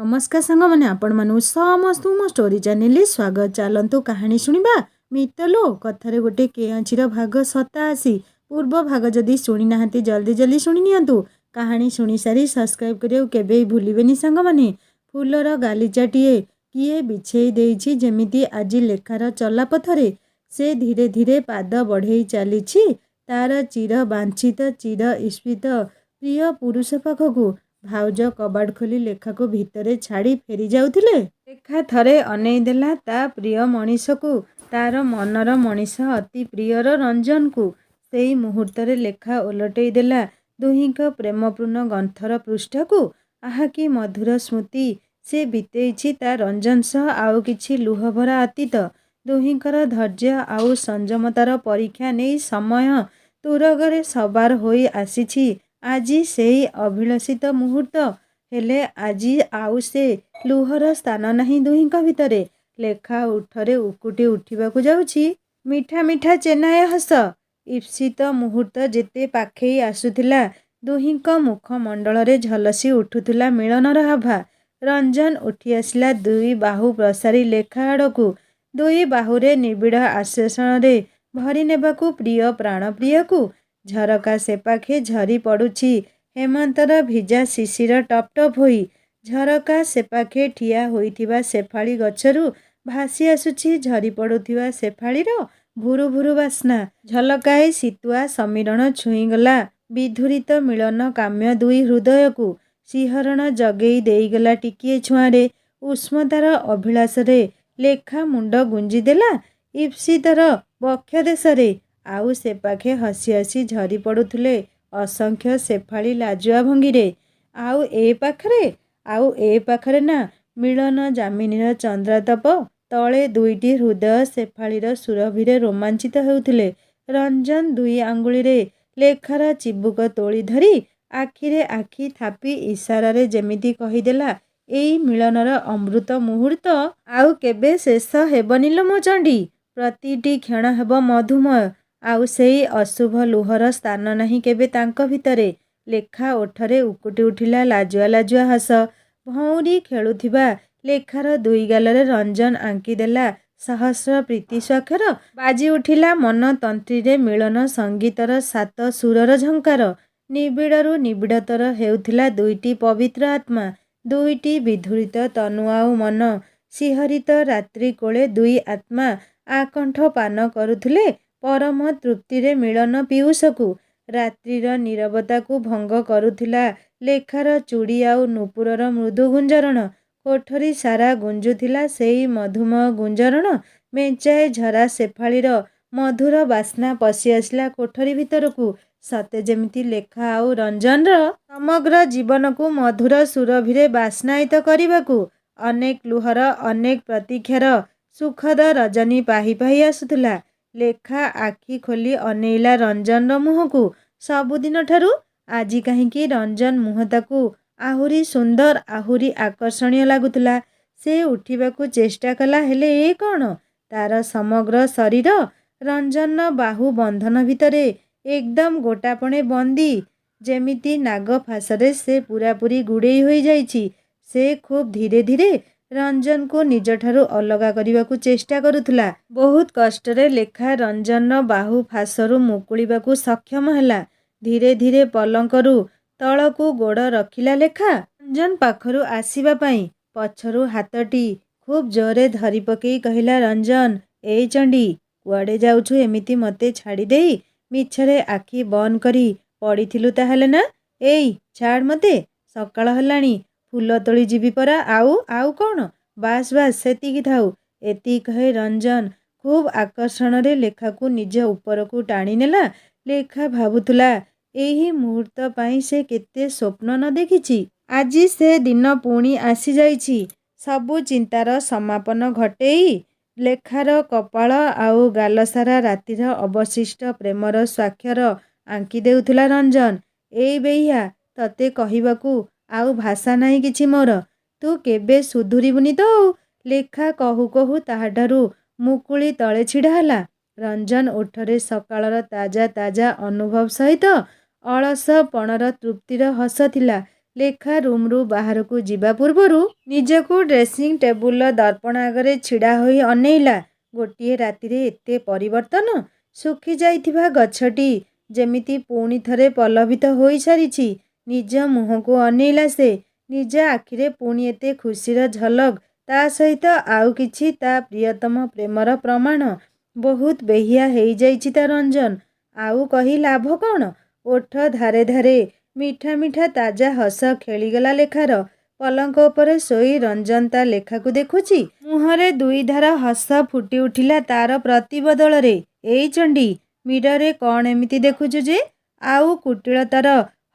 नमस्कार सांग मैंने आपण मानू समस्त मो स्टोरी चैनल स्वागत। चलतु कहानी शुणा मितलो कथार गोटे केचीर भाग 87 पूर्व भाग जदि शुणी ना जल्दी जल्दी शुणी नियंतु। कहानी शुणी सारी सब्सक्राइब करियो केबे भूलिबेनी सांग माने। फूलर गालीचाटीए किए बिछेई देइछि जेमिति आज लेखार चला पथरे से धीरे धीरे पाद बढ़ई चली तार चिर बांछित चिर ईस्पित प्रिय पुरुष पाखकू। भाउज कबाड़ खोली लेखा को भितरे छाड़ी फेरी जाउथिले। लेखा थरे अनेई देला ता प्रिय मनीष को, तार मनर मनीष अति प्रियर रंजन को। सेई मुहूर्त रे लेखा ओलटेई देला दुहिंक प्रेमपूर्ण ग्रंथर पृष्ठ को। आहा कि मधुर स्मृति से बितेइछि ता रंजन सह आउ किछि लुहभरा अतीत। दुहिंकर धैर्य आउ संयमतार परीक्षा नहीं समय तुरगरे सवार होई आसीछि। आजी सेई अभिलषित मुहूर्त हेले आजी आउ से लुहर स्थान नहीं दुहिंक भितरे। लेखा उठरे उकुटी उठिबाकू जाउछि। मिठा मिठा चेनाए हस। ईप्सित मुहूर्त जेते पाखेई आसुथिला दुहिंक मुखमंडल रे झलसी उठुथिला मिलनर आभा। रंजन उठी आसिला दुई बाहु प्रसारी लेखा आड़कू। दुई बाहुरे निबिड़ आश्लेषण रे भरी नेबाकू प्रिय प्राण प्रिय को। झरका सेपाखे झरी पड़ुछि हेमंतर भिजा शिशिर टप टप होई। झरका सेपाखे ठिया होइथिबा सेफाली गछरू भासी आसुछि झरी पड़ुथिबा सेफालीर भुरु भुरु बास्ना। झलकाए शीतुआ समीरण छुईगला विधुरित मिलन काम्य दुई हृदय को। शिहरण जगेई देईगला टिकिए छुआरे उष्मतार अभिलाष रे लेखा मुंड गुंजी देला ईप्सितर बक्ष देशरे। आउ से पाखे हसी हसी झरी पड़ुथिले असंख्य सेफाली लाजुआ भंगीरे। आउ ए पाखरे ना मिलन जामिनीर चंद्रातप तले दुईटी हृदय सेफालीर सुरभिरे रोमांचित हेउथिले। रंजन दुई आंगुली रे लेखार चिबुक तोली धरी आखिरे आखि थापी इशारारे जेमिति कहिदेला एई मिलनर अमृत मुहूर्त आउ केबे शेष हेबनी लो मो चंडी। प्रतिटी क्षण हेब मधुमय। आउ सेई अशुभ लुहर स्थान नहीं केबे तांक भितरे। लेखा ओठरे उकुटी उठिला लाजुआ लाजुआ हस। भौरी खेलुथिबा लेखार दुई गालरे रंजन आंकी देला सहस्र प्रीति स्वाक्षर। बाजी उठिला मन तंत्रीरे मिलन संगीतर सात सुरर झंकार। निबिड़रू निबिड़तर हेउथिला दुईटी पवित्र आत्मा। दुईटी विधुरित तनु आउ मन शिहरित रात्रि कोले दुई आत्मा आकंठ पान करुथिले परम तृप्तिरे मिलन पीयूषकू। रात्रिर नीरवता को भंग करुथिला लेखार चूड़ी आउ नुपुरर मृदु गुंजरण। कोठरी सारा गुंजुथिला सेई मधुमय गुंजरण। मेंचाए झरा सेफालीर मधुर बास्ना पशि आसिला कोठरी भितरकू। सते जेमिति लेखा आउ रंजनर समग्र जीवन को मधुर सुरभिरे बास्नायित करिबाकू अनेक लुहर अनेक प्रतीक्षार सुखद रजनी पाही पाही आसुथिला। लेखा आखि खोली अनेइला रंजन मुह को। सबुदिन ठारू आजी कहीं रंजन मुह ताकू आहुरी सुंदर आहुरी आकर्षणीय लगुला। से उठिबाकू चेष्टा कला हेले ए कौन तार समग्र शरीर रंजन बाहु बंधन भितरे एकदम गोटापणे बंदी जेमिति नाग फासरे से पूरापूरी गुड़ेई होई जाइछि। से खूब धीरे धीरे रंजन को निज ठारू अलगा करने चेष्टा करुथला। बहुत कष्टरे लेखा रंजन बाहु फासरू मुकुलिबाकू सक्षम हैला। धीरे धीरे पलंकरू तलकू गोड़ रखिला लेखा रंजन पाखरू आसीबा पई। पछरू हाथटी खूब जोरे धरी पकेई कहिला रंजन ए चंडी कुआडे जाउछु एमिति मते छाड़ी देई मिछरे आखि बंद करी पड़िथिलु ताहेले ना। एई छाड़ मते सकाळ हलाणी फूल तोली जीवी परा। आउ कौन बास बास सेतिकी थाउ एति कहे रंजन खूब आकर्षण रे लेखा को निज ऊपर को टाणी नेला। लेखा भाबुथुला एही मुहूर्त पाई से केते स्वप्न न देखिछि। आजी से दिन पुणी आसी जाइछि। सबु चिंतार समापन घटेई लेखार कपाळ आउ गाल सारा रातिर अवशिष्ट प्रेमर स्वाक्षर आंकी देउथुला रंजन। एई बेहिया तते कहिबाकू आउ भाषा नहीं किछि मोर। तू केबे सुधुरिबुनी तो। लेखा कहू कहू ताहाठारू मुकुली तले छिड़ा हला। रंजन ओठरे सकाळर ताजा ताजा अनुभव सहित अलस पणर तृप्तिर हस थिला। ଲେଖା ରୁମ୍ରୁ ବାହାରକୁ ଯିବା ପୂର୍ବରୁ ନିଜକୁ ଡ୍ରେସିଂ ଟେବୁଲର ଦର୍ପଣ ଆଗରେ ଛିଡ଼ା ହୋଇ ଅନେଇଲା। ଗୋଟିଏ ରାତିରେ ଏତେ ପରିବର୍ତ୍ତନ। ଶୁଖିଯାଇଥିବା ଗଛଟି ଯେମିତି ପୁଣି ଥରେ ପଲ୍ଲବିତ ହୋଇସାରିଛି। ନିଜ ମୁହଁକୁ ଅନେଇଲା ସେ। ନିଜ ଆଖିରେ ପୁଣି ଏତେ ଖୁସିର ଝଲକ। ତା ସହିତ ଆଉ କିଛି ତା ପ୍ରିୟତମ ପ୍ରେମର ପ୍ରମାଣ। ବହୁତ ବେହିଆ ହେଇଯାଇଛି ତା ରଞ୍ଜନ। ଆଉ କହି ଲାଭ କ'ଣ? ଓଠ ଧାରେ ଧାରେ ମିଠା ମିଠା ତାଜା ହସ ଖେଳିଗଲା ଲେଖାର। ପଲଙ୍କ ଉପରେ ଶୋଇ ରଞ୍ଜନ ତା ଲେଖାକୁ ଦେଖୁଛି। ମୁହଁରେ ଦୁଇଧାର ହସ ଫୁଟି ଉଠିଲା ତାର ପ୍ରତିବଦଳରେ। ଏଇ ଚଣ୍ଡୀ, ମିରରରେ କ'ଣ ଏମିତି ଦେଖୁଛୁ ଯେ? ଆଉ କୁଟିଳତାର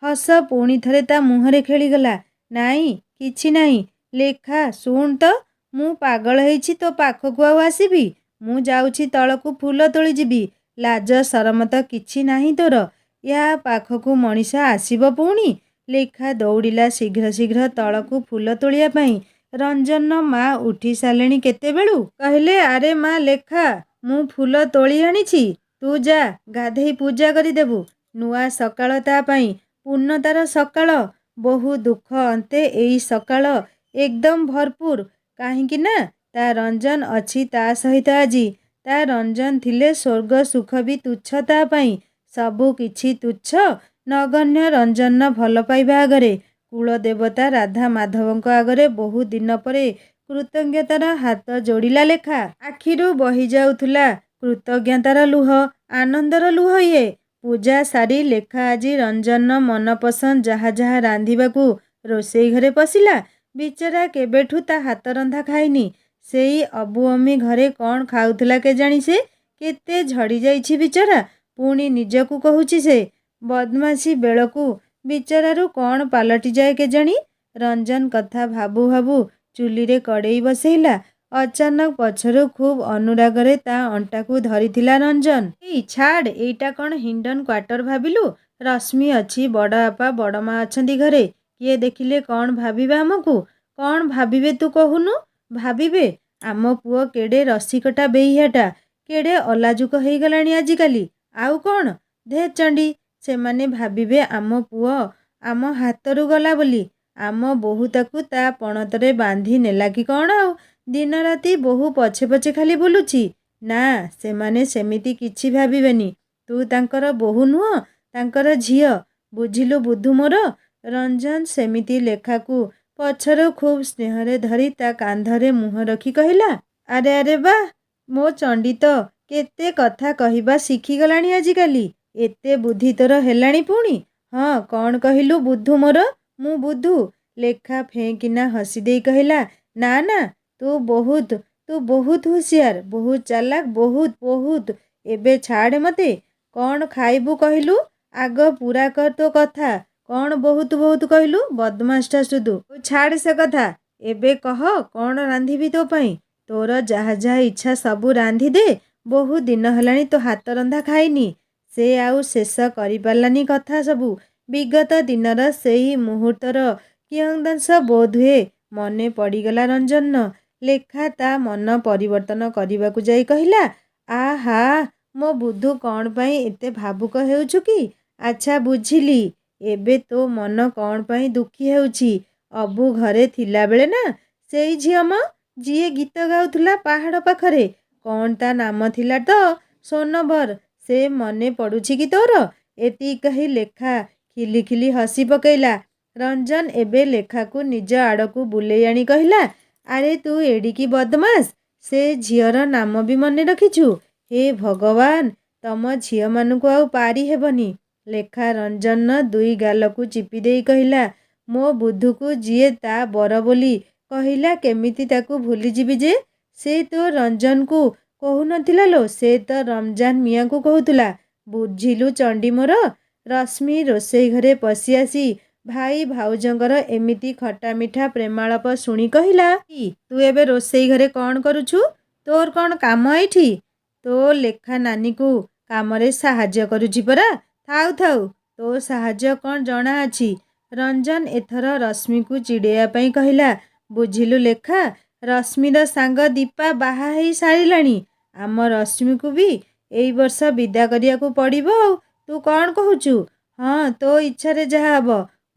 ହସ ପୁଣି ଥରେ ତା ମୁହଁରେ ଖେଳିଗଲା। ନାଇଁ, କିଛି ନାହିଁ। ଲେଖା, ଶୁଣ ତ, ମୁଁ ପାଗଳ ହେଇଛି ତୋ ପାଖକୁ ଆଉ ଆସିବି? ମୁଁ ଯାଉଛି ତଳକୁ ଫୁଲ ତୋଳି ଯିବି। ଲାଜ ସରମ ତ କିଛି ନାହିଁ ତୋର। ୟା ପାଖକୁ ମଣିଷ ଆସିବ ପୁଣି? ଲେଖା ଦୌଡ଼ିଲା ଶୀଘ୍ର ଶୀଘ୍ର ତଳକୁ ଫୁଲ ତୋଳିବା ପାଇଁ। ରଞ୍ଜନର ମା ଉଠି ସାରିଲେଣି କେତେବେଳୁ। କହିଲେ, ଆରେ ମା ଲେଖା, ମୁଁ ଫୁଲ ତୋଳି ଆଣିଛି। ତୁ ଯା, ଗାଧେଇ ପୂଜା କରିଦେବୁ। ନୂଆ ସକାଳ ତା ପାଇଁ, ପୂର୍ଣ୍ଣତାର ସକାଳ। ବହୁ ଦୁଃଖ ଅନ୍ତେ ଏଇ ସକାଳ ଏକଦମ୍ ଭରପୁର। କାହିଁକି ନା ତା ରଞ୍ଜନ ଅଛି ତା ସହିତ ଆଜି। ତା ରଞ୍ଜନ ଥିଲେ ସ୍ୱର୍ଗ ସୁଖ ବି ତୁଚ୍ଛ ତା ପାଇଁ। ସବୁ କିଛି ତୁଚ୍ଛ, ନଗଣ୍ୟ ରଞ୍ଜନର ଭଲ ପାଇବା ଆଗରେ। କୁଳଦେବତା ରାଧା ମାଧବଙ୍କ ଆଗରେ ବହୁ ଦିନ ପରେ କୃତଜ୍ଞତାର ହାତ ଯୋଡ଼ିଲା ଲେଖା। ଆଖିରୁ ବହିଯାଉଥିଲା କୃତଜ୍ଞତାର ଲୁହ, ଆନନ୍ଦର ଲୁହ ଇଏ। ପୂଜା ସାରି ଲେଖା ଆଜି ରଞ୍ଜନର ମନପସନ୍ଦ ଯାହା ଯାହା ରାନ୍ଧିବାକୁ ରୋଷେଇ ଘରେ ପଶିଲା। ବିଚରା କେବେଠୁ ତା ହାତ ରନ୍ଧା ଖାଇନି। ସେଇ ଅବୁଅମି ଘରେ କ'ଣ ଖାଉଥିଲା କେଜାଣି ସେ? କେତେ ଝଡ଼ିଯାଇଛି ବିଚରା। ପୁଣି ନିଜକୁ କହୁଛି ସେ। ବଦମାସି ବେଳକୁ ବିଚରାରୁ କ'ଣ ପାଲଟିଯାଏ କେଜାଣି। ରଞ୍ଜନ କଥା ଭାବୁ ଭାବୁ ଚୁଲିରେ କଡ଼େଇ ବସେଇଲା। ଅଚାନକ ପଛରୁ ଖୁବ୍ ଅନୁରାଗରେ ତା ଅଣ୍ଟାକୁ ଧରିଥିଲା ରଞ୍ଜନ। ଏଇ ଛାଡ଼, ଏଇଟା କ'ଣ ହିଣ୍ଡନ କ୍ୱାର୍ଟର ଭାବିଲୁ? ରଶ୍ମି ଅଛି, ବଡ଼ବାପା ବଡ଼ମା ଅଛନ୍ତି ଘରେ। କିଏ ଦେଖିଲେ କ'ଣ ଭାବିବେ ଆମକୁ? କ'ଣ ଭାବିବେ ତୁ କହୁନୁ? ଭାବିବେ ଆମ ପୁଅ କେଡ଼େ ରସିକଟା ବେହିଆଟା, କେଡ଼େ ଅଲାଜୁକ ହେଇଗଲାଣି ଆଜିକାଲି। ଆଉ କ'ଣ? ଧେ ଚଣ୍ଡୀ, ସେମାନେ ଭାବିବେ ଆମ ପୁଅ ଆମ ହାତରୁ ଗଲା ବୋଲି। ଆମ ବୋହୂ ତାକୁ ତା ପଣତରେ ବାନ୍ଧି ନେଲା କି କ'ଣ ଆଉ? ଦିନରାତି ବୋହୂ ପଛେ ପଛେ ଖାଲି ବୁଲୁଛି। ନା, ସେମାନେ ସେମିତି କିଛି ଭାବିବେନି। ତୁ ତାଙ୍କର ବୋହୂ ନୁହଁ, ତାଙ୍କର ଝିଅ। ବୁଝିଲୁ ବୁଧୁ ମୋର? ରଞ୍ଜନ ସେମିତି ଲେଖାକୁ ପଛରୁ ଖୁବ୍ ସ୍ନେହରେ ଧରି ତା କାନ୍ଧରେ ମୁହଁ ରଖି କହିଲା। ଆରେ ଆରେ ବାଃ, ମୋ ଚଣ୍ଡୀ ତ କେତେ କଥା କହିବା ଶିଖିଗଲାଣି ଆଜିକାଲି। ଏତେ ବୁଦ୍ଧି ତୋର ହେଲାଣି ପୁଣି? ହଁ, କ'ଣ କହିଲୁ ବୁଧୁ ମୋର? ମୁଁ ବୁଧୁ? ଲେଖା ଫେଁ ହସି ଦେଇ କହିଲା, ନା ନା, ତୁ ବହୁତ ହୁସିଆର, ବହୁତ ଚାଲାକ, ବହୁତ ବହୁତ। ଏବେ ଛାଡ଼ ମତେ। କ'ଣ ଖାଇବୁ କହିଲୁ? ଆଗ ପୂରା କର ତୋ କଥା। କ'ଣ ବହୁତ ବହୁତ କହିଲୁ? ବଦମାସଟା ସୁଧୁ। ଛାଡ଼ ସେ କଥା। ଏବେ କହ, କ'ଣ ରାନ୍ଧିବି ତୋ ପାଇଁ? ତୋର ଯାହା ଯାହା ଇଚ୍ଛା ସବୁ ରାନ୍ଧିଦେ। ବହୁ ଦିନ ହେଲାଣି ତୋ ହାତ ରନ୍ଧା ଖାଇନି। ସେ ଆଉ ଶେଷ କରିପାରିଲାନି କଥା ସବୁ। ବିଗତ ଦିନର ସେହି ମୁହୂର୍ତ୍ତର କିୟଦଂଶ ବୋଧହୁଏ ମନେ ପଡ଼ିଗଲା ରଞ୍ଜନର। ଲେଖା ତା ମନ ପରିବର୍ତ୍ତନ କରିବାକୁ ଯାଇ କହିଲା, ଆହା, ମୋ ବୁଧୁ କ'ଣ ପାଇଁ ଏତେ ଭାବୁକ ହେଉଛୁ କି? ଆଚ୍ଛା, ବୁଝିଲି। ଏବେ ତୋ ମନ କ'ଣ ପାଇଁ ଦୁଃଖୀ ହେଉଛି। ଅବୁ ଘରେ ଥିଲାବେଳେ ନା, ସେଇ ଝିଅ ମ, ଯିଏ ଗୀତ ଗାଉଥିଲା ପାହାଡ଼ ପାଖରେ। କ'ଣ ତା ନାମ ଥିଲା ତ? ସୋନବର। ସେ ମନେ ପଡ଼ୁଛି କି ତୋର? ଏତିକି କହି ଲେଖା ଖିଲି ଖିଲି ହସି ପକେଇଲା। ରଞ୍ଜନ ଏବେ ଲେଖାକୁ ନିଜ ଆଡ଼କୁ ବୁଲେଇ ଆଣି କହିଲା, ଆରେ ତୁ ଏଡ଼ିକି ବଦମାସ, ସେ ଝିଅର ନାମ ବି ମନେ ରଖିଛୁ? ହେ ଭଗବାନ, ତମ ଝିଅମାନଙ୍କୁ ଆଉ ପାରି ହେବନି। ଲେଖା ରଞ୍ଜନର ଦୁଇ ଗାଲକୁ ଚିପି ଦେଇ କହିଲା, ମୋ ବୁଧୁକୁ ଯିଏ ତା ବର ବୋଲି କହିଲା, କେମିତି ତାକୁ ଭୁଲିଯିବି ଯେ? ସେ ତୋ ରଞ୍ଜନକୁ କହୁନଥିଲା ଲୋ, ସେ ତ ରମଜାନ ମିଆଁକୁ କହୁଥିଲା। ବୁଝିଲୁ ଚଣ୍ଡୀ ମୋର? ରଶ୍ମି ରୋଷେଇ ଘରେ ପଶି ଆସି ଭାଇ ଭାଉଜଙ୍କର ଏମିତି ଖଟା ମିଠା ପ୍ରେମାଳାପ ଶୁଣି କହିଲା, ତୁ ଏବେ ରୋଷେଇ ଘରେ କ'ଣ କରୁଛୁ? ତୋର କ'ଣ କାମ ଏଇଠି? ତୋ ଲେଖା ନାନୀକୁ କାମରେ ସାହାଯ୍ୟ କରୁଛି ପରା। ଥାଉ ଥାଉ, ତୋ ସାହାଯ୍ୟ କ'ଣ ଜଣା ଅଛି? ରଞ୍ଜନ ଏଥର ରଶ୍ମିକୁ ଚିଡ଼େଇବା ପାଇଁ କହିଲା, ବୁଝିଲୁ ଲେଖା, ରଶ୍ମିର ସାଙ୍ଗ ଦୀପା ବାହା ହେଇ ସାରିଲାଣି। ଆମ ରଶ୍ମିକୁ ବି ଏଇ ବର୍ଷ ବିଦା କରିବାକୁ ପଡ଼ିବ ଆଉ। ତୁ କ'ଣ କହୁଛୁ? ହଁ, ତୋ ଇଚ୍ଛାରେ ଯାହା ହବ।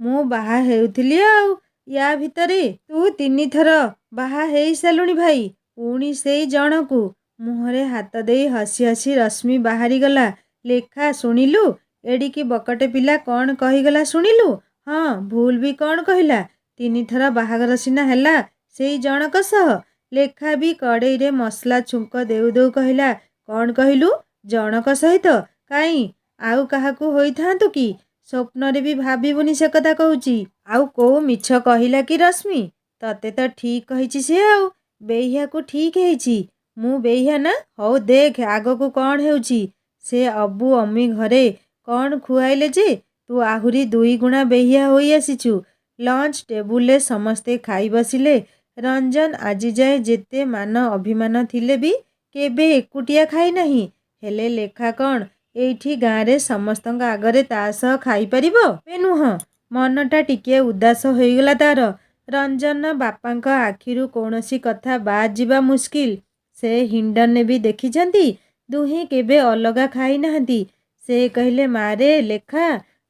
ମୁଁ ବାହା ହେଉଥିଲି ଆଉ ୟା ଭିତରେ ତୁ 3 ଥର ବାହା ହେଇସାରିଲୁଣି ଭାଇ। ପୁଣି ସେଇ ଜଣକୁ। ମୁହଁରେ ହାତ ଦେଇ ହସି ହସି ରଶ୍ମି ବାହାରିଗଲା। ଲେଖା ଶୁଣିଲୁ? ଏଡ଼ିକି ବକଟେ ପିଲା କ'ଣ କହିଗଲା ଶୁଣିଲୁ? ହଁ, ଭୁଲ ବି କ'ଣ କହିଲା? 3 ଥର ବାହାଘର ସିନା ହେଲା ସେଇ ଜଣକ ସହ। ଲେଖା ବି କଡ଼େଇରେ ମସଲା ଛୁଙ୍କ ଦେଉ ଦେଉ କହିଲା, କ'ଣ କହିଲୁ? ଜଣକ ସହିତ? କାଇଁ ଆଉ କାହାକୁ ହୋଇଥାନ୍ତୁ କି? ସ୍ୱପ୍ନରେ ବି ଭାବିବୁନି ସେ କଥା କହୁଛି। ଆଉ କୋଉ ମିଛ କହିଲା କି ରଶ୍ମି? ତତେ ତ ଠିକ୍ କହିଛି ସେ। ଆଉ ବେହିଆକୁ ଠିକ୍ ହେଇଛି। ମୁଁ ବେହିଆ ନା? ହଉ ଦେଖ ଆଗକୁ କ'ଣ ହେଉଛି। ସେ ଅବୁ ଅମି ଘରେ କ'ଣ ଖୁଆଇଲେ ଯେ ତୁ ଆହୁରି 2 ଗୁଣା ବେହିଆ ହୋଇ ଆସିଛୁ। ଲଞ୍ଚ ଟେବୁଲରେ ସମସ୍ତେ ଖାଇ ବସିଲେ। ରଞ୍ଜନ ଆଜିଯାଏ ଯେତେ ମାନ ଅଭିମାନ ଥିଲେ ବି କେବେ ଏକୁଟିଆ ଖାଇନାହିଁ। ହେଲେ ଲେଖା କ'ଣ ଏଇଠି ଗାଁରେ ସମସ୍ତଙ୍କ ଆଗରେ ତା ସହ ଖାଇପାରିବ? ଏ ନୁହଁ। ମନଟା ଟିକିଏ ଉଦାସ ହୋଇଗଲା ତାର। ରଞ୍ଜନ ବାପାଙ୍କ ଆଖିରୁ କୌଣସି କଥା ବାଦ୍ ଯିବା ମୁସ୍କିଲ। ସେ ହିଣ୍ଡନରେ ବି ଦେଖିଛନ୍ତି ଦୁହେଁ କେବେ ଅଲଗା ଖାଇନାହାନ୍ତି। ସେ କହିଲେ, ମାରେ ଲେଖା,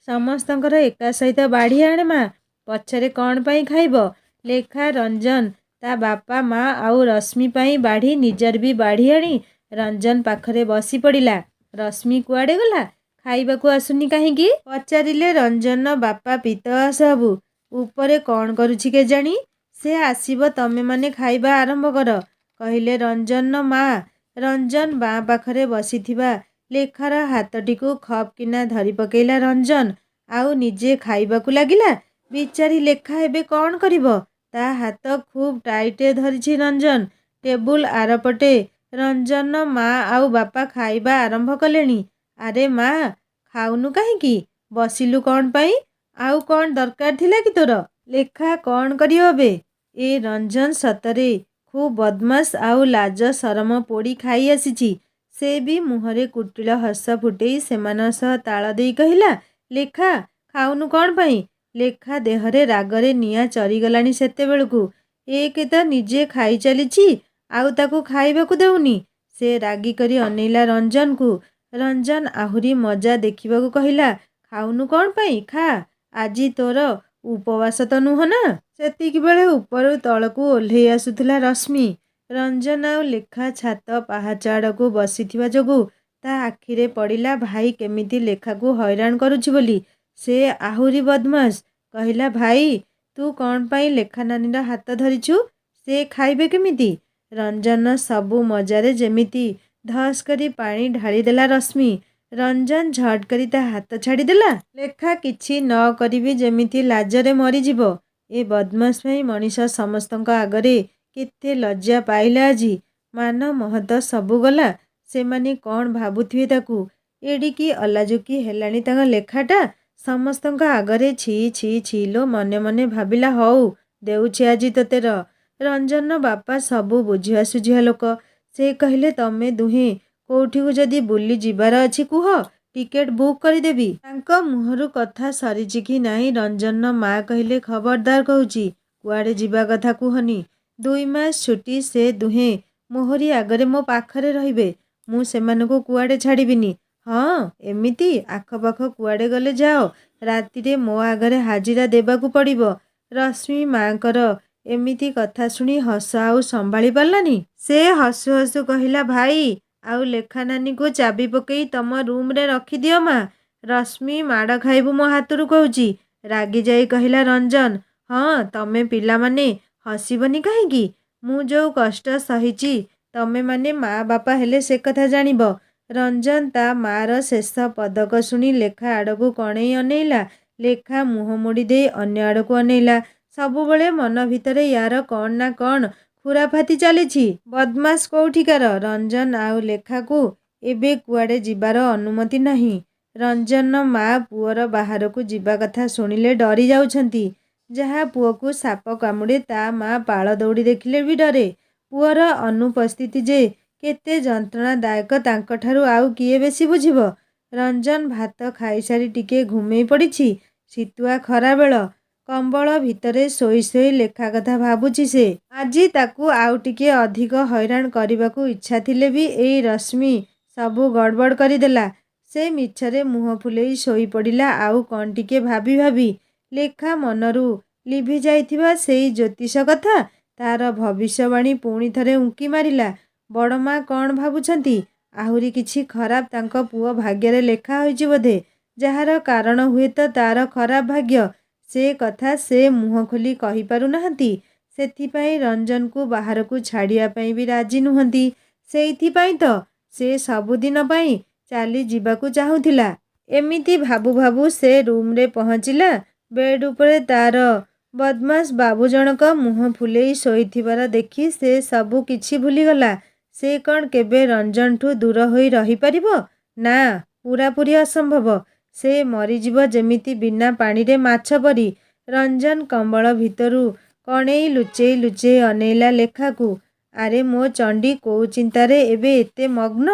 ସମସ୍ତଙ୍କର ଏକା ସହିତ ବାଢ଼ି ଆଣେ ମା। ପଛରେ କ'ଣ ପାଇଁ ଖାଇବ? ଲେଖା ରଞ୍ଜନ ତା ବାପା ମା ଆଉ ରଶ୍ମି ପାଇଁ ବାଢ଼ି ନିଜର ବି ବାଢ଼ି ଆଣି ରଞ୍ଜନ ପାଖରେ ବସି ପଡ଼ିଲା। ରଶ୍ମି କୁଆଡ଼େ ଗଲା? ଖାଇବାକୁ ଆସୁନି କାହିଁକି? ପଚାରିଲେ ରଞ୍ଜନର ବାପା ପିତଆ ସାହୁ। ଉପରେ କ'ଣ କରୁଛି କେଜାଣି? ସେ ଆସିବ, ତମେମାନେ ଖାଇବା ଆରମ୍ଭ କର, କହିଲେ ରଞ୍ଜନର ମା। ରଞ୍ଜନ ବାଁ ପାଖରେ ବସିଥିବା ଲେଖାର ହାତଟିକୁ ଖପ୍ କିନା ଧରି ପକେଇଲା ରଞ୍ଜନ। ଆଉ ନିଜେ ଖାଇବାକୁ ଲାଗିଲା। ବିଚାରୀ ଲେଖା ଏବେ କ'ଣ କରିବ? ତା ହାତ ଖୁବ୍ ଟାଇଟ୍ରେ ଧରିଛି ରଞ୍ଜନ। ଟେବୁଲ ଆରପଟେ ରଞ୍ଜନର ମା ଆଉ ବାପା ଖାଇବା ଆରମ୍ଭ କଲେଣି। ଆରେ ମା, ଖାଉନୁ କାହିଁକି? ବସିଲୁ କ'ଣ ପାଇଁ? ଆଉ କ'ଣ ଦରକାର ଥିଲା କି ତୋର? ଲେଖା କ'ଣ କରିବ ବେ? ଏ ରଞ୍ଜନ ସତରେ ଖୁବ୍ ବଦମାସ ଆଉ ଲାଜ ସରମ ପୋଡ଼ି ଖାଇ ଆସିଛି। ସେ ବି ମୁହଁରେ କୁଟିଳ ହସ ଫୁଟେଇ ସେମାନଙ୍କ ସହ ତାଳ ଦେଇ କହିଲା, ଲେଖା, ଖାଉନୁ କ'ଣ ପାଇଁ? ଲେଖା ଦେହରେ ରାଗରେ ନିଆଁ ଚରିଗଲାଣି ସେତେବେଳକୁ। ଏକ ତ ନିଜେ ଖାଇ ଚାଲିଛି, ଆଉ ତାକୁ ଖାଇବାକୁ ଦେଉନି। ସେ ରାଗିକରି ଅନେଇଲା ରଞ୍ଜନକୁ। ରଞ୍ଜନ ଆହୁରି ମଜା ଦେଖିବାକୁ କହିଲା, ଖାଉନୁ କ'ଣ ପାଇଁ? ଖା, ଆଜି ତୋର ଉପବାସ ତ ନୁହଁ ନା? ସେତିକିବେଳେ ଉପରୁ ତଳକୁ ଓହ୍ଲେଇ ଆସୁଥିଲା ରଶ୍ମି। ରଞ୍ଜନ ଆଉ ଲେଖା ଛାତ ପାହାଚ ଆଡ଼କୁ ବସିଥିବା ଯୋଗୁଁ ତା ଆଖିରେ ପଡ଼ିଲା ଭାଇ କେମିତି ଲେଖାକୁ ହଇରାଣ କରୁଛି ବୋଲି। ସେ ଆହୁରି ବଦମାସ। କହିଲା, ଭାଇ, ତୁ କ'ଣ ପାଇଁ ଲେଖା ନାନୀର ହାତ ଧରିଛୁ? ସେ ଖାଇବେ କେମିତି? ରଞ୍ଜନର ସବୁ ମଜାରେ ଯେମିତି ଧସ୍ କରି ପାଣି ଢାଳିଦେଲା ରଶ୍ମି। ରଞ୍ଜନ ଝଟ୍ କରି ତା ହାତ ଛାଡ଼ିଦେଲା। ଲେଖା କିଛି ନ କରିବି ଯେମିତି ଲାଜରେ ମରିଯିବ। ଏ ବଦମାସ ପାଇଁ ମଣିଷ ସମସ୍ତଙ୍କ ଆଗରେ କେତେ ଲଜ୍ଜା ପାଇଲା ଆଜି। ମାନ ମହତ ସବୁ ଗଲା। ସେମାନେ କ'ଣ ଭାବୁଥିବେ ତାକୁ? ଏଡ଼ିକି ଅଲାଜୁକି ହେଲାଣି ତାଙ୍କ ଲେଖାଟା। ସମସ୍ତଙ୍କ ଆଗରେ ଛି ଛି ଛି ଲୋ। ମନେ ମନେ ଭାବିଲା, ହଉ ଦେଉଛି ଆଜି ତୋତେ ର। ରଞ୍ଜନର ବାପା ସବୁ ବୁଝିବା ସୁଝିବା ଲୋକ। ସେ କହିଲେ, ତମେ ଦୁହେଁ କୋଉଠିକୁ ଯଦି ବୁଲି ଯିବାର ଅଛି କୁହ, ଟିକେଟ ବୁକ୍ କରିଦେବି। ତାଙ୍କ ମୁହଁରୁ କଥା ସରିଛି କି ନାହିଁ ରଞ୍ଜନର ମା କହିଲେ, ଖବରଦାର କହୁଛି, କୁଆଡ଼େ ଯିବା କଥା କୁହନି। 2 ମାସ ଛୁଟି। ସେ ଦୁହେଁ ମୋହରି ଆଗରେ ମୋ ପାଖରେ ରହିବେ। ମୁଁ ସେମାନଙ୍କୁ କୁଆଡ଼େ ଛାଡ଼ିବିନି। ହଁ, ଏମିତି? ଆଖପାଖ କୁଆଡ଼େ ଗଲେ ଯାଅ, ରାତିରେ ମୋ ଆଗରେ ହାଜିରା ଦେବାକୁ ପଡ଼ିବ। ରଶ୍ମି ମାଙ୍କର ଏମିତି କଥା ଶୁଣି ହସ ଆଉ ସମ୍ଭାଳି ପାରିଲାନି। ସେ ହସୁ ହସୁ କହିଲା, ଭାଇ ଆଉ ଲେଖା ନାନୀକୁ ଚାବି ପକେଇ ତମ ରୁମରେ ରଖିଦିଅ ମା। ରଶ୍ମି, ମାଡ଼ ଖାଇବୁ ମୋ ହାତରୁ କହୁଛି। ରାଗିଯାଇ କହିଲା ରଞ୍ଜନ। ହଁ, ତମେ ପିଲାମାନେ ହସିବନି କାହିଁକି? ମୁଁ ଯୋଉ କଷ୍ଟ ସହିଛି ତମେମାନେ ମା ବାପା ହେଲେ ସେ କଥା ଜାଣିବ। ରଞ୍ଜନ ତା ମାର ଶେଷ ପଦକ ଶୁଣି ଲେଖା ଆଡ଼କୁ କଣେଇ ଅନେଇଲା। ଲେଖା ମୁହଁ ମୋଡ଼ି ଦେଇ ଅନ୍ୟ ଆଡ଼କୁ ଅନେଇଲା। ସବୁବେଳେ ମନ ଭିତରେ ୟାର କ'ଣ ନା କ'ଣ ଖୁରାଫାତି ଚାଲିଛି। ବଦମାସ କୋଉଠିକାର। ରଞ୍ଜନ ଆଉ ଲେଖାକୁ ଏବେ କୁଆଡ଼େ ଯିବାର ଅନୁମତି ନାହିଁ। ରଞ୍ଜନର ମା ପୁଅର ବାହାରକୁ ଯିବା କଥା ଶୁଣିଲେ ଡରି ଯାଉଛନ୍ତି। ଯାହା ପୁଅକୁ ସାପ କାମୁଡ଼େ ତା ମା ପାଳ ଦୌଡ଼ି ଦେଖିଲେ ବି ଡରେ। ପୁଅର ଅନୁପସ୍ଥିତି ଯେ କେତେ ଯନ୍ତ୍ରଣାଦାୟକ ତାଙ୍କଠାରୁ ଆଉ କିଏ ବେଶି ବୁଝିବ। ରଞ୍ଜନ ଭାତ ଖାଇସାରି ଟିକେ ଘୁମେଇ ପଡ଼ିଛି। ଶୀତୁଆ ଖରାବେଳ। କମ୍ବଳ ଭିତରେ ଶୋଇ ଶୋଇ ଲେଖା କଥା ଭାବୁଛି ସେ। ଆଜି ତାକୁ ଆଉ ଟିକେ ଅଧିକ ହଇରାଣ କରିବାକୁ ଇଚ୍ଛା ଥିଲେ ବି ଏଇ ରଶ୍ମି ସବୁ ଗଡ଼ବଡ଼ କରିଦେଲା। ସେ ମିଛରେ ମୁହଁ ଫୁଲେଇ ଶୋଇ ପଡ଼ିଲା ଆଉ କ'ଣ ଟିକେ ଭାବି ଭାବି। ଲେଖା ମନରୁ ଲିଭି ଯାଇଥିବା ସେଇ ଜ୍ୟୋତିଷ କଥା ତାର ଭବିଷ୍ୟବାଣୀ ପୁଣି ଥରେ ଉଙ୍କି ମାରିଲା। ବଡ଼ମା କ'ଣ ଭାବୁଛନ୍ତି? ଆହୁରି କିଛି ଖରାପ ତାଙ୍କ ପୁଅ ଭାଗ୍ୟରେ ଲେଖା ହୋଇଛି ବୋଧେ, ଯାହାର କାରଣ ହୁଏତ ତାର ଖରାପ ଭାଗ୍ୟ। ସେ କଥା ସେ ମୁହଁ ଖୋଲି କହିପାରୁନାହାନ୍ତି। ସେଥିପାଇଁ ରଞ୍ଜନକୁ ବାହାରକୁ ଛାଡ଼ିବା ପାଇଁ ବି ରାଜି ନୁହନ୍ତି। ସେଇଥିପାଇଁ ତ ସେ ସବୁଦିନ ପାଇଁ ଚାଲି ଯିବାକୁ ଚାହୁଁଥିଲା। ଏମିତି ଭାବୁ ଭାବୁ ସେ ରୁମ୍ରେ ପହଞ୍ଚିଲା। ବେଡ୍ ଉପରେ ତାର ବଦମାସ୍ ବାବୁ ଜଣକ ମୁହଁ ଫୁଲେଇ ଶୋଇଥିବାର ଦେଖି ସେ ସବୁ କିଛି ଭୁଲିଗଲା। ସେ କ'ଣ କେବେ ରଞ୍ଜନଠୁ ଦୂର ହୋଇ ରହିପାରିବ? ନା, ପୂରାପୂରି ଅସମ୍ଭବ। ସେ ମରିଯିବ ଯେମିତି ବିନା ପାଣିରେ ମାଛ ପରି। ରଞ୍ଜନ କମ୍ବଳ ଭିତରୁ କଣେଇ ଲୁଚେଇ ଲୁଚେଇ ଅନେଇଲା ଲେଖାକୁ। ଆରେ ମୋ ଚଣ୍ଡୀ କୋଉ ଚିନ୍ତାରେ ଏବେ ଏତେ ମଗ୍ନ?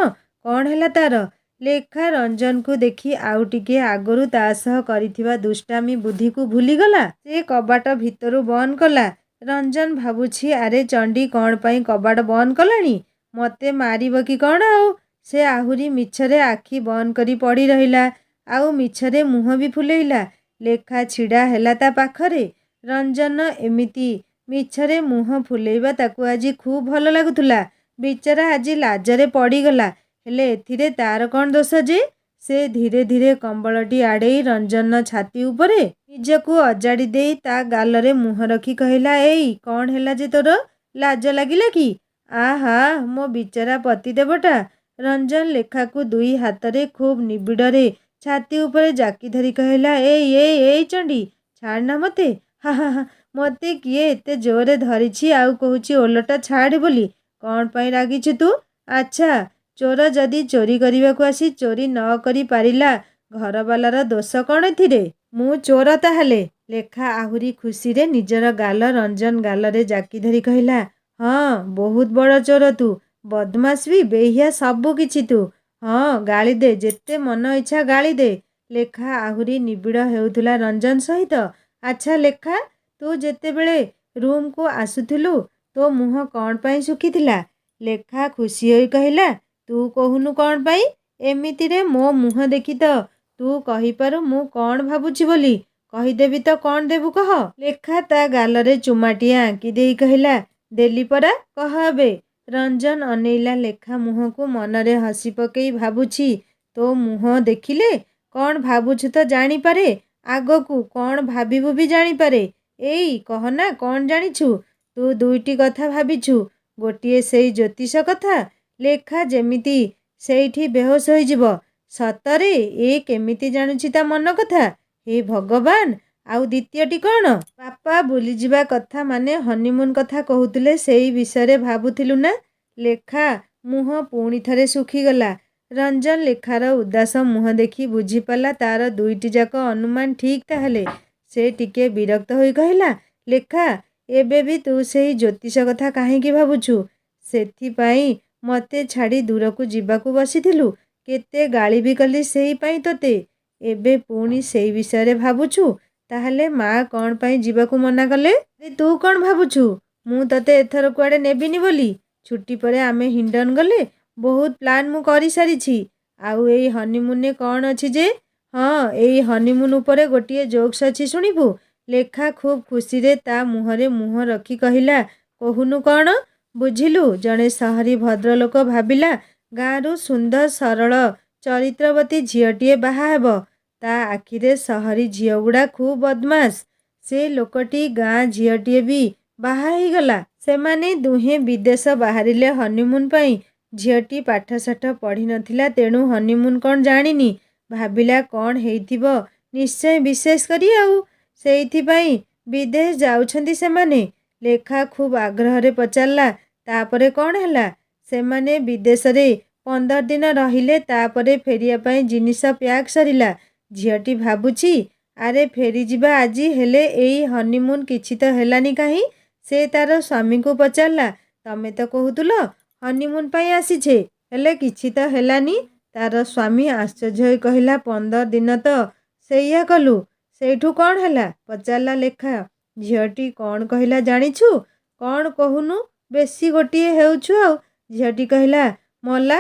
କ'ଣ ହେଲା ତାର? ଲେଖା ରଞ୍ଜନକୁ ଦେଖି ଆଉ ଟିକିଏ ଆଗରୁ ତା ସହ କରିଥିବା ଦୁଷ୍ଟାମି ବୁଦ୍ଧିକୁ ଭୁଲିଗଲା। ସେ କବାଟ ଭିତରୁ ବନ୍ଦ କଲା। ରଞ୍ଜନ ଭାବୁଛି, ଆରେ ଚଣ୍ଡୀ କ'ଣ ପାଇଁ କବାଟ ବନ୍ଦ କଲାଣି? ମତେ ମାରିବ କି କ'ଣ ଆଉ? ସେ ଆହୁରି ମିଛରେ ଆଖି ବନ୍ଦ କରି ପଡ଼ି ରହିଲା। ଆଉ ମିଛରେ ମୁହଁ ବି ଫୁଲେଇଲା। ଲେଖା ଛିଡ଼ା ହେଲା ତା ପାଖରେ। ରଞ୍ଜନ ଏମିତି ମିଛରେ ମୁହଁ ଫୁଲେଇବା ତାକୁ ଆଜି ଖୁବ୍ ଭଲ ଲାଗୁଥିଲା। ବିଚରା ଆଜି ଲାଜରେ ପଡ଼ିଗଲା। ହେଲେ ଏଥିରେ ତାର କ'ଣ ଦୋଷ ଯେ? ସେ ଧୀରେ ଧୀରେ କମ୍ବଳଟି ଆଡ଼େଇ ରଞ୍ଜନ ଛାତି ଉପରେ ନିଜକୁ ଅଜାଡ଼ି ଦେଇ ତା ଗାଲରେ ମୁହଁ ରଖି କହିଲା, ଏଇ କ'ଣ ହେଲା ଯେ ତୋର? ଲାଜ ଲାଗିଲା କି? ଆହା, ମୋ ବିଚରା ପତି ଦେବଟା। ରଞ୍ଜନ ଲେଖାକୁ ଦୁଇ ହାତରେ ଖୁବ୍ ନିବିଡ଼ରେ ଛାତି ଉପରେ ଜାକି ଧରି କହିଲା, ଏଇ ଚଣ୍ଡୀ, ଛାଡ଼ ନା ମତେ। ହା ହା ହା, ମତେ କିଏ ଏତେ ଜୋରରେ ଧରିଛି ଆଉ କହୁଛି ଓଲଟା ଛାଡ଼ ବୋଲି? କ'ଣ ପାଇଁ ରାଗିଛୁ ତୁ? ଆଚ୍ଛା, ଚୋର ଯଦି ଚୋରି କରିବାକୁ ଆସି ଚୋରି ନ କରି ପାରିଲା, ଘରବାଲାର ଦୋଷ କ'ଣ ଏଥିରେ? ମୁଁ ଚୋର ତାହେଲେ? ଲେଖା ଆହୁରି ଖୁସିରେ ନିଜର ଗାଲ ରଞ୍ଜନ ଗାଲରେ ଜାକି ଧରି କହିଲା, ହଁ, ବହୁତ ବଡ଼ ଚୋର ତୁ। ବଦମାସ୍ ବି, ବେହିଆ, ସବୁ କିଛି ତୁ। ହଁ, ଗାଳି ଦେ, ଯେତେ ମନ ଇଚ୍ଛା ଗାଳି ଦେ। ଲେଖା ଆହୁରି ନିବିଡ଼ ହେଉଥିଲା ରଞ୍ଜନ ସହିତ। ଆଚ୍ଛା ଲେଖା, ତୁ ଯେତେବେଳେ ରୁମ୍କୁ ଆସୁଥିଲୁ ତୋ ମୁହଁ କ'ଣ ପାଇଁ ଶୁଖିଥିଲା? ଲେଖା ଖୁସି ହୋଇ କହିଲା, ତୁ କହୁନୁ କ'ଣ ପାଇଁ? ଏମିତିରେ ମୋ ମୁହଁ ଦେଖି ତ ତୁ କହିପାରୁ ମୁଁ କ'ଣ ଭାବୁଛି ବୋଲି। କହିଦେବି ତ କ'ଣ ଦେବୁ କହ? ଲେଖା ତା ଗାଲରେ ଚୁମାଟିଏ ଆଙ୍କି ଦେଇ କହିଲା, ଦେଲି ପରା, କହ ଏବେ। ରଞ୍ଜନ ଅନେଇଲା ଲେଖା ମୁହଁକୁ। ମନରେ ହସି ପକେଇ ଭାବୁଛି, ତୋ ମୁହଁ ଦେଖିଲେ କ'ଣ ଭାବୁଛୁ ତ ଜାଣିପାରେ, ଆଗକୁ କ'ଣ ଭାବିବୁ ବି ଜାଣିପାରେ। ଏଇ କହନା, କ'ଣ ଜାଣିଛୁ? ତୁ ଦୁଇଟି କଥା ଭାବିଛୁ। ଗୋଟିଏ ସେଇ ଜ୍ୟୋତିଷ କଥା। ଲେଖା ଯେମିତି ସେଇଠି ବେହୋସ ହୋଇଯିବ। ସତରେ? ଏ କେମିତି ଜାଣୁଛି ତା ମନ କଥା? ହେ ଭଗବାନ! ଆଉ ଦ୍ୱିତୀୟଟି କ'ଣ? ବାପା ବୁଲିଯିବା କଥା, ମାନେ ହନିମୁନ୍ କଥା କହୁଥିଲେ, ସେଇ ବିଷୟରେ ଭାବୁଥିଲୁ ନା? ଲେଖା ମୁହଁ ପୁଣି ଥରେ ଶୁଖିଗଲା। ରଞ୍ଜନ ଲେଖାର ଉଦାସ ମୁହଁ ଦେଖି ବୁଝିପାରିଲା ତାର ଦୁଇଟି ଯାକ ଅନୁମାନ ଠିକ୍ ତାହେଲେ। ସେ ଟିକେ ବିରକ୍ତ ହୋଇ କହିଲା, ଲେଖା, ଏବେ ବି ତୁ ସେଇ ଜ୍ୟୋତିଷ କଥା କାହିଁକି ଭାବୁଛୁ? ସେଥିପାଇଁ ମତେ ଛାଡ଼ି ଦୂରକୁ ଯିବାକୁ ବସିଥିଲୁ। କେତେ ଗାଳି ବି କଲି ସେଇ ପାଇଁ ତୋତେ। ଏବେ ପୁଣି ସେଇ ବିଷୟରେ ଭାବୁଛୁ? ତାହେଲେ ମା କ'ଣ ପାଇଁ ଯିବାକୁ ମନା କଲେ? ତୁ କ'ଣ ଭାବୁଛୁ ମୁଁ ତତେ ଏଥର କୁଆଡ଼େ ନେବିନି ବୋଲି? ଛୁଟି ପରେ ଆମେ ହିଣ୍ଡନ୍ ଗଲେ। ବହୁତ ପ୍ଲାନ୍ ମୁଁ କରିସାରିଛି। ଆଉ ଏଇ ହନିମୁନରେ କ'ଣ ଅଛି ଯେ? ହଁ, ଏଇ ହନିମୁନ୍ ଉପରେ ଗୋଟିଏ ଜୋକ୍ସ ଅଛି, ଶୁଣିବୁ? ଲେଖା ଖୁବ୍ ଖୁସିରେ ତା ମୁହଁରେ ମୁହଁ ରଖି କହିଲା, କହୁନୁ କ'ଣ? ବୁଝିଲୁ, ଜଣେ ସହରୀ ଭଦ୍ରଲୋକ ଭାବିଲା ଗାଁରୁ ସୁନ୍ଦର ସରଳ ଚରିତ୍ରବତୀ ଝିଅଟିଏ ବାହା ହେବ। ତା ଆଖିରେ ସହରୀ ଝିଅଗୁଡ଼ା ଖୁବ୍ ବଦମାସ୍। ସେ ଲୋକଟି ଗାଁ ଝିଅଟିଏ ବି ବାହା ହେଇଗଲା। ସେମାନେ ଦୁହେଁ ବିଦେଶ ବାହାରିଲେ ହନିମୁନ୍ ପାଇଁ। ଝିଅଟି ପାଠଶାଠ ପଢ଼ିନଥିଲା, ତେଣୁ ହନିମୁନ୍ କ'ଣ ଜାଣିନି। ଭାବିଲା କ'ଣ ହେଇଥିବ ନିଶ୍ଚୟ ବିଶେଷ କରି, ଆଉ ସେଇଥିପାଇଁ ବିଦେଶ ଯାଉଛନ୍ତି ସେମାନେ। ଲେଖା ଖୁବ୍ ଆଗ୍ରହରେ ପଚାରିଲା, ତାପରେ କ'ଣ ହେଲା? ସେମାନେ ବିଦେଶରେ 15 ଦିନ ରହିଲେ। ତାପରେ ଫେରିବା ପାଇଁ ଜିନିଷ ପ୍ୟାକ୍ ସରିଲା। ଝିଅଟି ଭାବୁଛି, ଆରେ ଫେରିଯିବା ଆଜି, ହେଲେ ଏଇ ହନିମୁନ୍ କିଛି ତ ହେଲାନି କାହିଁ? ସେ ତାର ସ୍ୱାମୀଙ୍କୁ ପଚାରିଲା, ତମେ ତ କହୁଥିଲ ହନିମୁନ୍ ପାଇଁ ଆସିଛେ, ହେଲେ କିଛି ତ ହେଲାନି। ତାର ସ୍ୱାମୀ ଆଶ୍ଚର୍ଯ୍ୟ ହୋଇ କହିଲା, 15 ଦିନ ତ ସେଇଆ କଲୁ, ସେଇଠୁ କ'ଣ ହେଲା? ପଚାରିଲା ଲେଖା। ଝିଅଟି କ'ଣ କହିଲା ଜାଣିଛୁ? କ'ଣ କହୁନୁ? ବେଶୀ ଗୋଟିଏ ହେଉଛୁ ଆଉ। ଝିଅଟି କହିଲା, ମଲା,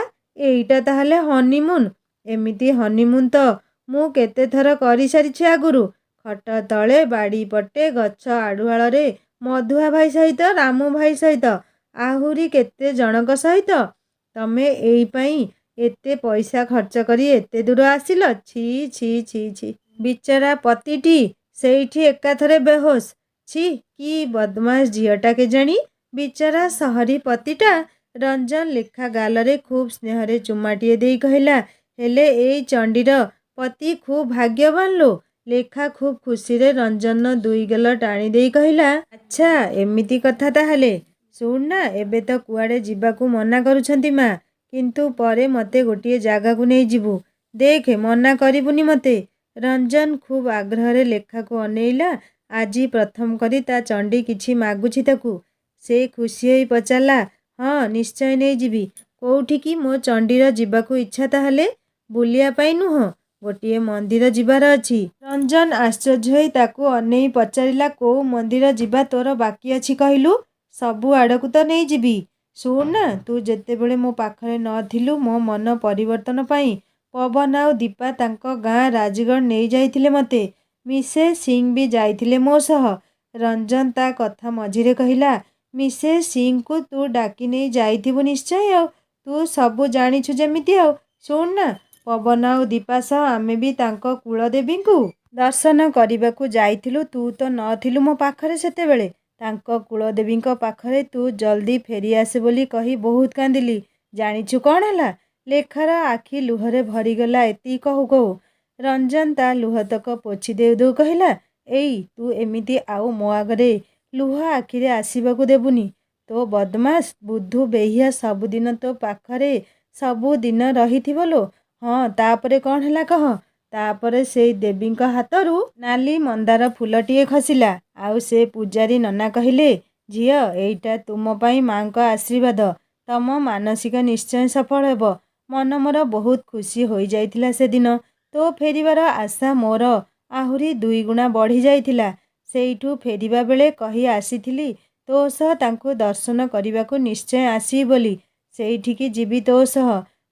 ଏଇଟା ତାହେଲେ ହନିମୁନ୍? ଏମିତି ହନିମୁନ୍ ତ ମୁଁ କେତେଥର କରିସାରିଛି ଆଗରୁ। ଖଟ ତଳେ ବାଡ଼ି ପଟେ ଗଛ ଆଢ଼ୁଆଳରେ ମଧୁଆ ଭାଇ ସହିତ ରାମୁ ଭାଇ ସହିତ ଆହୁରି କେତେ ଜଣଙ୍କ ସହିତ ତମେ ଏଇ ପାଇଁ ଏତେ ପଇସା ଖର୍ଚ୍ଚ କରି ଏତେ ଦୂର ଆସିଲ? ଛି ଛି ଛି ଛି। ବିଚରା ପତିଟି ସେଇଠି ଏକାଥରେ ବେହୋସ୍। ଛି କି ବଦମାସ ଝିଅଟା କେଜାଣି। ବିଚରା ସହରୀ ପତିଟା। ରଞ୍ଜନ ଲେଖା ଗାଲରେ ଖୁବ୍ ସ୍ନେହରେ ଚୁମାଟିଏ ଦେଇ କହିଲା, ହେଲେ ଏଇ ଚଣ୍ଡୀର ପତି ଖୁବ୍ ଭାଗ୍ୟବାନ ଲୋ। ଲେଖା ଖୁବ୍ ଖୁସିରେ ରଞ୍ଜନର ଦୁଇ ଗାଲ ଟାଣି ଦେଇ କହିଲା, ଆଚ୍ଛା ଏମିତି କଥା ତାହେଲେ। ଶୁଣ ନା, ଏବେ ତ କୁଆଡ଼େ ଯିବାକୁ ମନା କରୁଛନ୍ତି ମା, କିନ୍ତୁ ପରେ ମୋତେ ଗୋଟିଏ ଜାଗାକୁ ନେଇଯିବୁ। ଦେଖେ ମନା କରିବୁନି ମୋତେ। ରଞ୍ଜନ ଖୁବ୍ ଆଗ୍ରହରେ ଲେଖାକୁ ଅନେଇଲା। ଆଜି ପ୍ରଥମ କରି ତା ଚଣ୍ଡୀ କିଛି ମାଗୁଛି ତାକୁ। ସେ ଖୁସି ହୋଇ ପଚାରିଲା, ହଁ ନିଶ୍ଚୟ ନେଇଯିବି। କୋଉଠିକି ମୋ ଚଣ୍ଡୀର ଯିବାକୁ ଇଚ୍ଛା ତାହେଲେ? ବୁଲିବା ପାଇଁ ନୁହଁ, ଗୋଟିଏ ମନ୍ଦିର ଯିବାର ଅଛି। ରଞ୍ଜନ ଆଶ୍ଚର୍ଯ୍ୟ ହୋଇ ତାକୁ ଅନେଇ ପଚାରିଲା, କୋଉ ମନ୍ଦିର ଯିବା ତୋର ବାକି ଅଛି କହିଲୁ? ସବୁ ଆଡ଼କୁ ତ ନେଇଯିବି। ଶୁଣ ନା, ତୁ ଯେତେବେଳେ ମୋ ପାଖରେ ନଥିଲୁ ମୋ ମନ ପରିବର୍ତ୍ତନ ପାଇଁ ପବନ ଆଉ ଦୀପା ତାଙ୍କ ଗାଁ ରାଜଗଡ଼ ନେଇ ଯାଇଥିଲେ ମୋତେ। ମିସେସ୍ ସିଂ ବି ଯାଇଥିଲେ ମୋ ସହ। ରଞ୍ଜନ ତା କଥା ମଝିରେ କହିଲା, ମିସେସ୍ ସିଂଙ୍କୁ ତୁ ଡାକି ନେଇ ଯାଇଥିବୁ ନିଶ୍ଚୟ ଆଉ। ତୁ ସବୁ ଜାଣିଛୁ ଯେମିତି ଆଉ। ଶୁଣ ନା, ପବନ ଆଉ ଦୀପା ସହ ଆମେ ବି ତାଙ୍କ କୁଳଦେବୀଙ୍କୁ ଦର୍ଶନ କରିବାକୁ ଯାଇଥିଲୁ। ତୁ ତ ନଥିଲୁ ମୋ ପାଖରେ ସେତେବେଳେ। ତାଙ୍କ କୁଳଦେବୀଙ୍କ ପାଖରେ ତୁ ଜଲ୍ଦି ଫେରିଆସେ ବୋଲି କହି ବହୁତ କାନ୍ଦିଲି। ଜାଣିଛୁ କ'ଣ ହେଲା? ଲେଖାର ଆଖି ଲୁହରେ ଭରିଗଲା ଏତିକି କହୁ କହୁ। ରଞ୍ଜନ ତା ଲୁହତକ ପୋଛି ଦେଉ ଦେଉ କହିଲା, ଏଇ ତୁ ଏମିତି ଆଉ ମୋ ଆଗରେ ଲୁହ ଆଖିରେ ଆସିବାକୁ ଦେବୁନି। ତୋ ବଦମାସ ବୁଦ୍ଧୁ ବେହିଆ ସବୁଦିନ ତୋ ପାଖରେ ସବୁଦିନ ରହିଥିବ ଲୋ। ହଁ ତାପରେ କ'ଣ ହେଲା କହ? ତାପରେ ସେଇ ଦେବୀଙ୍କ ହାତରୁ ନାଲି ମନ୍ଦାର ଫୁଲଟିଏ ଖସିଲା। ଆଉ ସେ ପୂଜାରୀ ନନା କହିଲେ, ଝିଅ ଏଇଟା ତୁମ ପାଇଁ ମାଙ୍କ ଆଶୀର୍ବାଦ। ତମ ମାନସିକ ନିଶ୍ଚୟ ସଫଳ ହେବ। ମନ ମୋର ବହୁତ ଖୁସି ହୋଇଯାଇଥିଲା ସେଦିନ। ତୋ ଫେରିବାର ଆଶା ମୋର ଆହୁରି ଦୁଇଗୁଣା ବଢ଼ି ଯାଇଥିଲା। ସେଇଠୁ ଫେରିବା ବେଳେ କହି ଆସିଥିଲି ତୋ ସହ ତାଙ୍କୁ ଦର୍ଶନ କରିବାକୁ ନିଶ୍ଚୟ ଆସିବି ବୋଲି। ସେଇଠିକି ଯିବି ତୋ ସହ।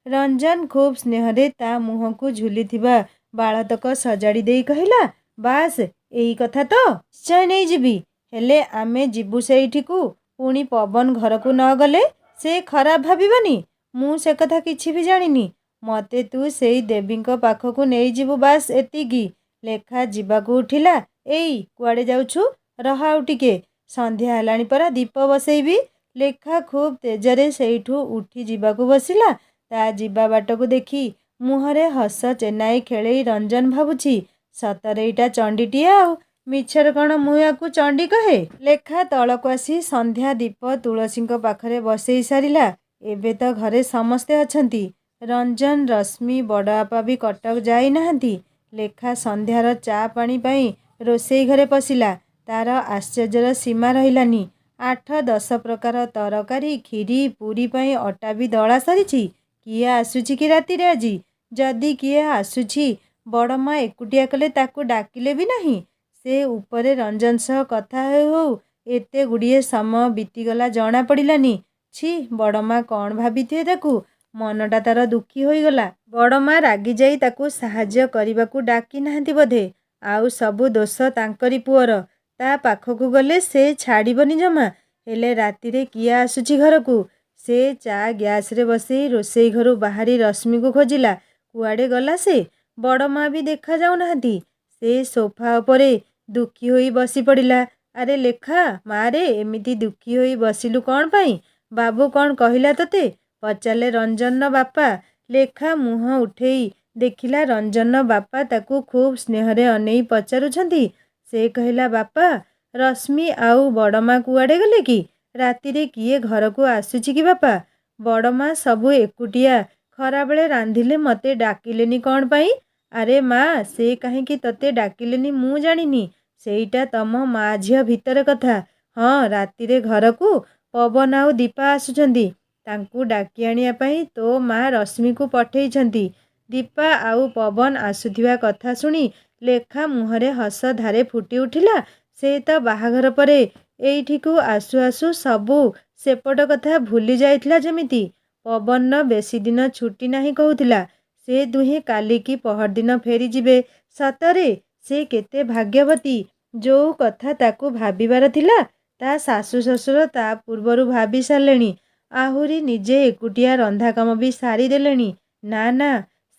ରଞ୍ଜନ ଖୁବ୍ ସ୍ନେହରେ ତା ମୁହଁକୁ ଝୁଲିଥିବା ବାଳତକ ସଜାଡ଼ି ଦେଇ କହିଲା, ବାସ୍ ଏଇ କଥା ତ। ନିଶ୍ଚୟ ନେଇଯିବି। ହେଲେ ଆମେ ଯିବୁ ସେଇଠିକୁ। ପୁଣି ପବନ ଘରକୁ ନ ଗଲେ ସେ ଖରାପ ଭାବିବନି? ମୁଁ ସେ କଥା କିଛି ବି ଜାଣିନି। ମୋତେ ତୁ ସେଇ ଦେବୀଙ୍କ ପାଖକୁ ନେଇଯିବୁ ବାସ୍ ଏତିକି। ଲେଖା ଯିବାକୁ ଉଠିଲା। ଏଇ କୁଆଡ଼େ ଯାଉଛୁ? ରହ ଆଉ ଟିକେ। ସନ୍ଧ୍ୟା ହେଲାଣି ପରା, ଦୀପ ବସେଇବି। ଲେଖା ଖୁବ୍ ତେଜରେ ସେଇଠୁ ଉଠି ଯିବାକୁ ବସିଲା। ତା ଯିବା ବାଟକୁ ଦେଖି ମୁହଁରେ ହସ ଚେନାଇ ଖେଳେଇ ରଞ୍ଜନ ଭାବୁଛି, ସତରେ ଏଇଟା ଚଣ୍ଡୀଟିଏ ଆଉ। ମିଛରେ କ'ଣ ମୁଁ ୟାକୁ ଚଣ୍ଡୀ କହେ? ଲେଖା ତଳକୁ ଆସି ସନ୍ଧ୍ୟା ଦୀପ ତୁଳସୀଙ୍କ ପାଖରେ ବସେଇ ସାରିଲା। ଏବେ ତ ଘରେ ସମସ୍ତେ ଅଛନ୍ତି। ରଞ୍ଜନ, ରଶ୍ମି, ବଡ଼ବାପା ବି କଟକ ଯାଇନାହାନ୍ତି। ଲେଖା ସନ୍ଧ୍ୟାର ଚା ପାଣି ପାଇଁ ରୋଷେଇ ଘରେ ପଶିଲା। ତାର ଆଶ୍ଚର୍ଯ୍ୟର ସୀମା ରହିଲାନି। 8-10 ପ୍ରକାର ତରକାରୀ, କ୍ଷୀରି, ପୁରୀ ପାଇଁ ଅଟା ବି ଦଳା ସରିଛି। କିଏ ଆସୁଛି କି ରାତିରେ ଆଜି? ଯଦି କିଏ ଆସୁଛି, ବଡ଼ମା ଏକୁଟିଆ କଲେ ତାକୁ ଡାକିଲେ ବି ନାହିଁ। ସେ ଉପରେ ରଞ୍ଜନ ସହ କଥା ହେଉ ହେଉ ଏତେ ଗୁଡ଼ିଏ ସମୟ ବିତିଗଲା ଜଣା ପଡ଼ିଲାନି। ଛି, ବଡ଼ମା କ'ଣ ଭାବିଥିବେ ତାକୁ? ମନଟା ତାର ଦୁଃଖୀ ହୋଇଗଲା। ବଡ଼ମା ରାଗିଯାଇ ତାକୁ ସାହାଯ୍ୟ କରିବାକୁ ଡାକି ନାହାନ୍ତି ବୋଧେ। ଆଉ ସବୁ ଦୋଷ ତାଙ୍କରି ପୁଅର। ତା ପାଖକୁ ଗଲେ ସେ ଛାଡ଼ିବନି ଜମା। ହେଲେ ରାତିରେ କିଏ ଆସୁଛି ଘରକୁ? ସେ ଚା ଗ୍ୟାସରେ ବସେଇ ରୋଷେଇ ଘରୁ ବାହାରି ରଶ୍ମିକୁ ଖୋଜିଲା। କୁଆଡ଼େ ଗଲା ସେ? ବଡ଼ମା ବି ଦେଖାଯାଉନାହାନ୍ତି। ସେ ସୋଫା ଉପରେ ଦୁଃଖୀ ହୋଇ ବସି ପଡ଼ିଲା। ଆରେ ଲେଖା, ମାରେ ଏମିତି ଦୁଃଖୀ ହୋଇ ବସିଲୁ କ'ଣ ପାଇଁ? ବାବୁ କ'ଣ କହିଲା ତୋତେ? ପଚାରିଲେ ରଞ୍ଜନର ବାପା। ଲେଖା ମୁହଁ ଉଠେଇ ଦେଖିଲା ରଞ୍ଜନର ବାପା ତାକୁ ଖୁବ୍ ସ୍ନେହରେ ଅନେଇ ପଚାରୁଛନ୍ତି। ସେ କହିଲା, ବାପା, ରଶ୍ମି ଆଉ ବଡ଼ମା କୁଆଡ଼େ ଗଲେ କି? ରାତିରେ କିଏ ଘରକୁ ଆସୁଛି କି ବାପା? ବଡ଼ମା ସବୁ ଏକୁଟିଆ ଖରାବେଳେ ରାନ୍ଧିଲେ ମୋତେ ଡାକିଲେନି କ'ଣ ପାଇଁ? ଆରେ ମା, ସେ କାହିଁକି ତୋତେ ଡାକିଲେନି ମୁଁ ଜାଣିନି। ସେଇଟା ତମ ମା ଝିଅ ଭିତରେ କଥା। ହଁ, ରାତିରେ ଘରକୁ ପବନ ଆଉ ଦୀପା ଆସୁଛନ୍ତି। ତାଙ୍କୁ ଡାକି ଆଣିବା ପାଇଁ ତୋ ମା ରଶ୍ମିକୁ ପଠେଇଛନ୍ତି। ଦୀପା ଆଉ ପବନ ଆସୁଥିବା କଥା ଶୁଣି ଲେଖା ମୁହଁରେ ହସ ଧାରେ ଫୁଟି ଉଠିଲା। ସେ ତ ବାହାଘର ପରେ ଏଇଠିକୁ ଆସୁ ଆସୁ ସବୁ ସେପଟ କଥା ଭୁଲି ଯାଇଥିଲା ଯେମିତି। ପବନର ବେଶୀ ଦିନ ଛୁଟି ନାହିଁ କହୁଥିଲା। ସେ ଦୁହେଁ କାଲି କି ପହରଦିନ ଫେରିଯିବେ। ସତରେ? से केते भाग्यवती। जो कथा ताकू भाबिबार थिला ता शाशु शशुर ता पूर्वरु भाबी सारलेणी। आहुरी निजे एकुटिया रंधा काम भी सारी देलेणी। ना ना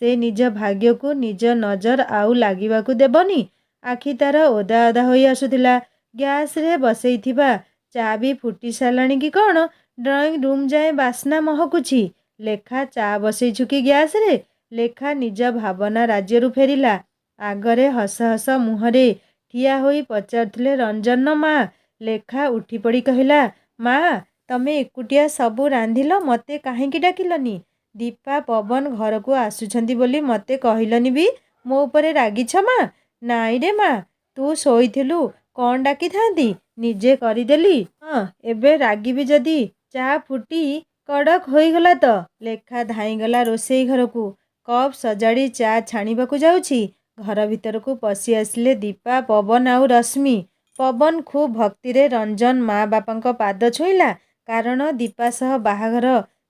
से निज भाग्यकू निज नजर आउ लागिबाकू देबनी। आखि तार ओदा ओदा होई आसुथिला। ग्यास रे बसैथिबा चा भी फुटी सारलाणी कि कौन। ड्रॉइंग रूम जाए बास्ना महकुछि। लेखा चा बसैछु कि ग्यास रे। लेखा निज भावना राज्यरू फेरिला। आगरे हस हस मुहरे ठिया होई पचारुथिले रंजन मा। लेखा उठी पड़ी कहिला, मा तमे एकुटिया सबू रांधिल, मते काहेकि डाकिलनी। दीपा पवन घर को आसुछंती बोली मते कहिलनी भी। मो उपरे रागिछ मा। नाई रे मा, तू शोइथिलु कौन डाकी थांती, निजे करिदेली। हाँ एबे रागिबी जदी। चा फुटी कड़क होईगला तो। लेखा धाईगला रोसेई घर को। कप सजाड़ी चा छाणीबाकू जाउछि। घर भीतर को पशि आसिले दीपा पवन आउ रश्मि। पवन खूब भक्ति रे रंजन माँ बापांको पाद छुईला। कारण दीपा सह बाहाघर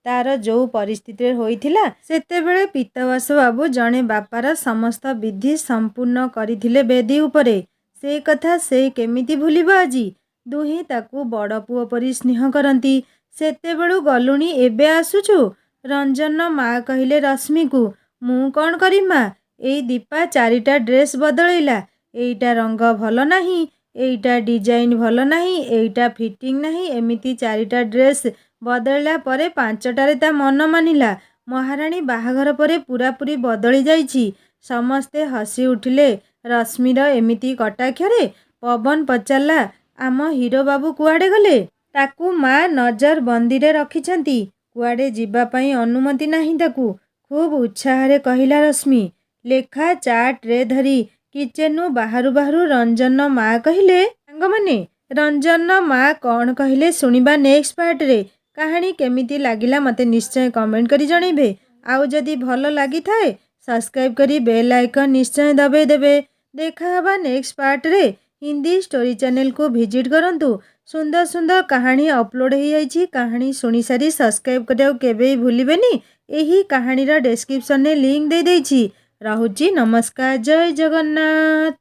तार जो परिस्थिति होइथिला सेतेबेले पीतवास बाबू जणे बापार समस्त विधि संपूर्ण करिथिले बेदी उपरे। से कथा से केमिति भूलिबा आजी। दुही ताकू बड़ पुओ परि स्नेह करती। सेतेबेलू गलुणी एबे आसुछु। रंजन माँ कहिले रश्मि को, मु कौन करी माँ, एई दीपा चारिटा ड्रेस बदलैला। एईटा रंग भल नाही, एईटा डिजाइन भल नाही, एईटा फिटिंग नाही, एमिति चारिटा ड्रेस बदलैला परे पांचटारे ता मन मानिला। महाराणी बाहाघर परे पूरापूरी बदली जाइछि। समस्ते हसी उठिले रश्मिर एमिति कटाक्षरे। पवन पचारला, आम हीरो बाबू कुआडे गले। ताकू माँ नजर बंदीरे रखिछंती। कुआडे जीवा पई अनुमति नाही ताकू। खूब उत्साह कहिला रश्मि। लेखा चा ट्रे धरी किचेनु बाहरु बाहरु रंजन माँ कहिले, सांग माने रंजन माँ कौन कहिले सुनिबा नेक्स्ट पार्ट रे। कहानी केमिति लागिला मते निश्चय कमेंट करी जणैबे। आउ जदि भल लागि थाए सब्सक्राइब करी बेल आइकन निश्चय दबे देबे। देखा हबा नेक्स्ट पार्ट रे। हिंदी स्टोरी चैनल को विजिट करंतु। सुंदर सुंदर कहानी अपलोड हो जाइछि। कहानी सुनी सारी सब्सक्राइब करिया केबे भूलिबेनी। एही कहानीर डिस्क्रिप्शन ने लिंक दे देइछि। रहुछि नमस्कार, जय जगन्नाथ।